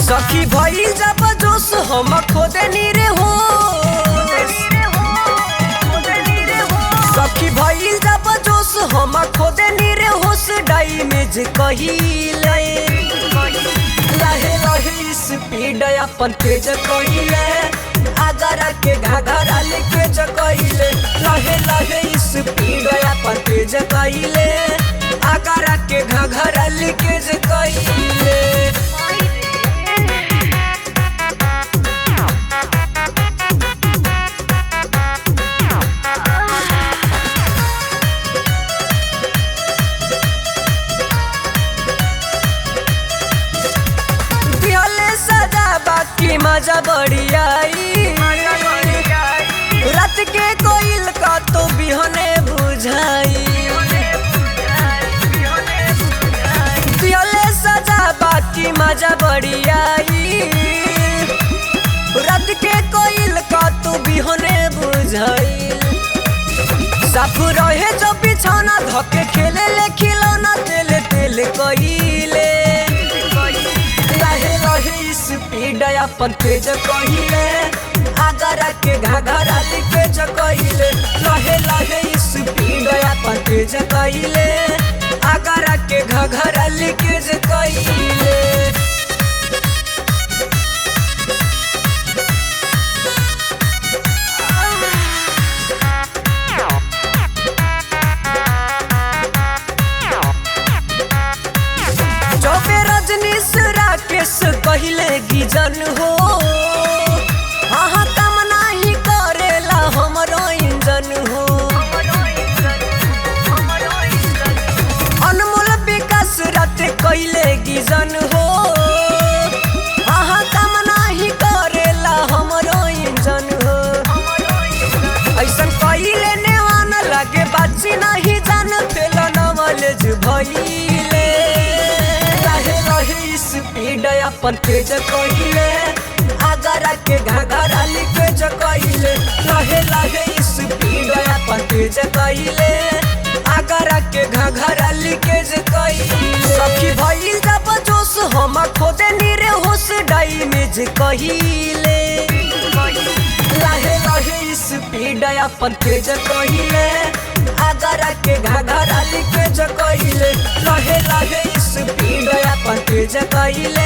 सखी भई जब जोश हम खोदे नीरे हो सखी भई जब जोश हम खोदे नीरे होश डाई में जे कहिले लहे लहे स्पीड अपन तेज कहिले आगरा के घाघरा लेके जकहिले लहे लहे स्पीड अपन तेज कहिले आगरा के घाघरा लेके जकहिले मजा बड़ी आई रात के कोयल का तो बिहने बुझाई पियले सजा बाकी मजा बड़ी आई रात के कोयल का तो बिहने बुझाई साफ रहे जो बिछौना धके खेले ले खिलौना तेले तेले कहिले लहे लहे स्पीड अपन तेज कहिले आगरा के घाघरा लेके जकहिले लहे लहे स्पीड अपन तेज कहिले आगरा के घाघरा लेके जकहिले कहिले गिजन हो हाँ काम नहीं करेला हमरो इंजन हो अनमोल विकास रात कहिले गिजन हो हाँ काम नहीं करेला हमरो इंजन हो ऐसन कहिले नेवान लगे बाची नहीं जान फेल नॉलेज भइले स्पीड अपन तेज कहिले आगरा के घाघरा लेके जकहिले लहे लहे स्पीड अपन तेज कहिले आगरा के घाघरा लेके जकहिले सखी भई जब जोश हम खोदे नीरे होश डाई में जे कहिले लहे लहे स्पीड अपन तेज कहिले आगरा के घाघरा लेके जकहिले लहे लहे स्पीड अपन तेज कहिले